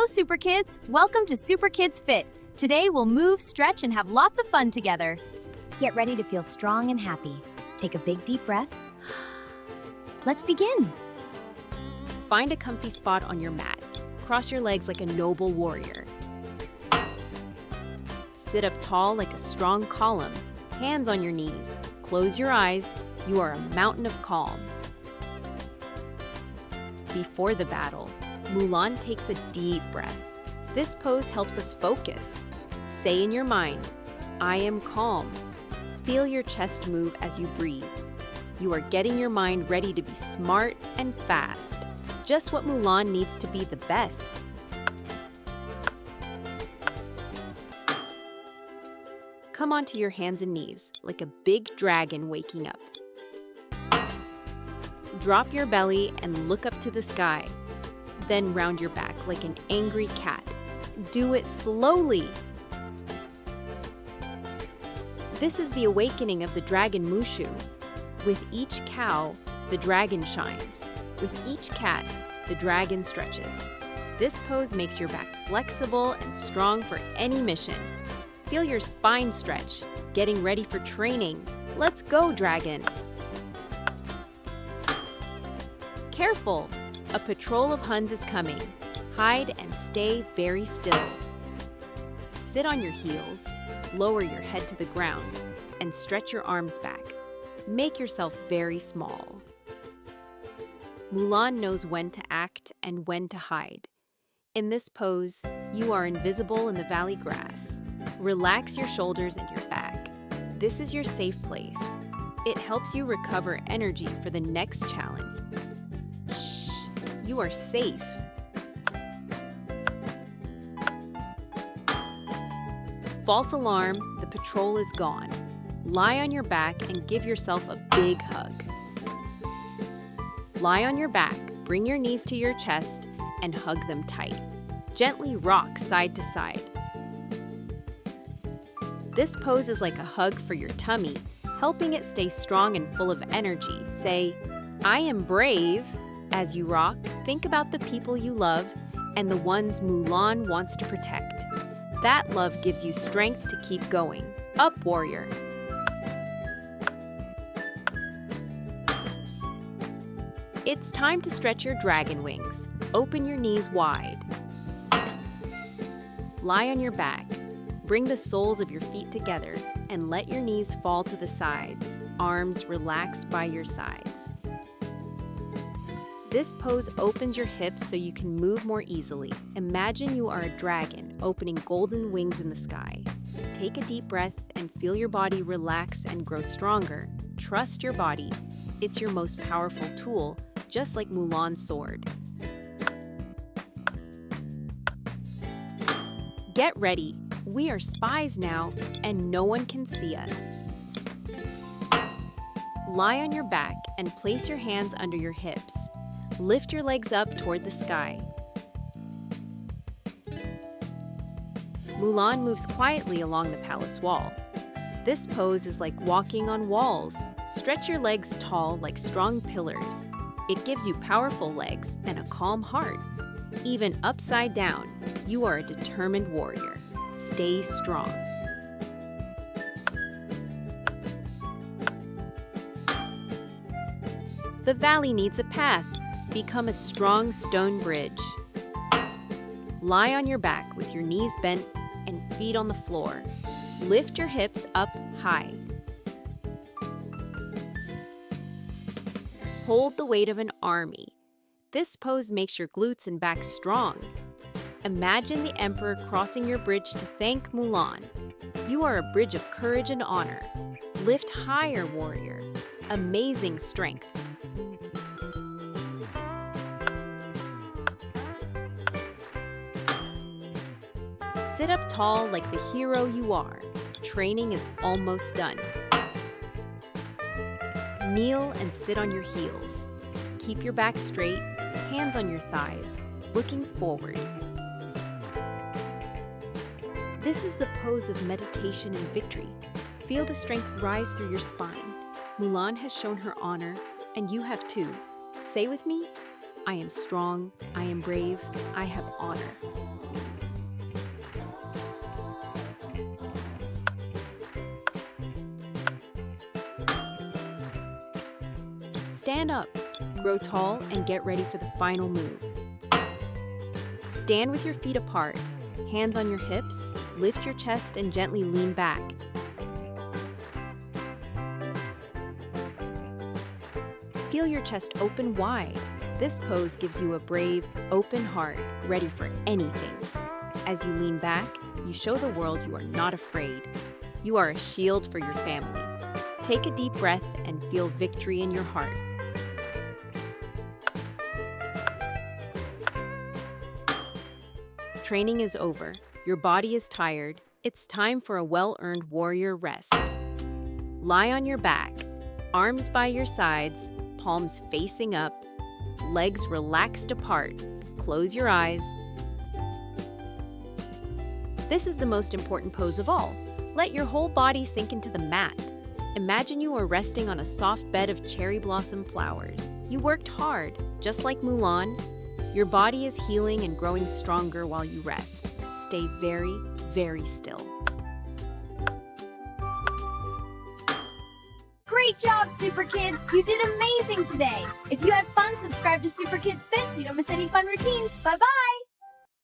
Hello, Super Kids! Welcome to Super Kids Fit. Today we'll move, stretch, and have lots of fun together. Get ready to feel strong and happy. Take a big deep breath. Let's begin. Find a comfy spot on your mat. Cross your legs like a noble warrior. Sit up tall like a strong column. Hands on your knees. Close your eyes. You are a mountain of calm. Before the battle, Mulan takes a deep breath. This pose helps us focus. Say in your mind, I am calm. Feel your chest move as you breathe. You are getting your mind ready to be smart and fast. Just what Mulan needs to be the best. Come onto your hands and knees like a big dragon waking up. Drop your belly and look up to the sky. Then round your back like an angry cat. Do it slowly. This is the awakening of the dragon Mushu. With each cow, the dragon shines. With each cat, the dragon stretches. This pose makes your back flexible and strong for any mission. Feel your spine stretch, getting ready for training. Let's go, dragon! Careful! A patrol of Huns is coming. Hide and stay very still. Sit on your heels, lower your head to the ground, and stretch your arms back. Make yourself very small. Mulan knows when to act and when to hide. In this pose, you are invisible in the valley grass. Relax your shoulders and your back. This is your safe place. It helps you recover energy for the next challenge. Shh, you are safe. False alarm, the patrol is gone. Lie on your back and give yourself a big hug. Lie on your back, bring your knees to your chest, and hug them tight. Gently rock side to side. This pose is like a hug for your tummy, helping it stay strong and full of energy. Say, I am brave. As you rock, think about the people you love and the ones Mulan wants to protect. That love gives you strength to keep going. Up, warrior! It's time to stretch your dragon wings. Open your knees wide. Lie on your back. Bring the soles of your feet together and let your knees fall to the sides. Arms relax by your sides. This pose opens your hips so you can move more easily. Imagine you are a dragon opening golden wings in the sky. Take a deep breath and feel your body relax and grow stronger. Trust your body. It's your most powerful tool, just like Mulan's sword. Get ready. We are spies now, and no one can see us. Lie on your back and place your hands under your hips. Lift your legs up toward the sky. Mulan moves quietly along the palace wall. This pose is like walking on walls. Stretch your legs tall like strong pillars. It gives you powerful legs and a calm heart. Even upside down, you are a determined warrior. Stay strong. The valley needs a path. Become a strong stone bridge. Lie on your back with your knees bent and feet on the floor. Lift your hips up high. Hold the weight of an army. This pose makes your glutes and back strong. Imagine the emperor crossing your bridge to thank Mulan. You are a bridge of courage and honor. Lift higher, warrior. Amazing strength. Sit up tall like the hero you are. Training is almost done. Kneel and sit on your heels. Keep your back straight, hands on your thighs, looking forward. This is the pose of meditation and victory. Feel the strength rise through your spine. Mulan has shown her honor, and you have too. Say with me, I am strong, I am brave, I have honor. Stand up, grow tall, and get ready for the final move. Stand with your feet apart, hands on your hips, lift your chest and gently lean back. Feel your chest open wide. This pose gives you a brave, open heart, ready for anything. As you lean back, you show the world you are not afraid. You are a shield for your family. Take a deep breath and feel victory in your heart. Training is over. Your body is tired. It's time for a well-earned warrior rest. Lie on your back, arms by your sides, palms facing up, legs relaxed apart. Close your eyes. This is the most important pose of all. Let your whole body sink into the mat. Imagine you are resting on a soft bed of cherry blossom flowers. You worked hard, just like Mulan. Your body is healing and growing stronger while you rest. Stay very, very still. Great job, Super Kids! You did amazing today! If you had fun, subscribe to Super Kids Fit so you don't miss any fun routines. Bye-bye!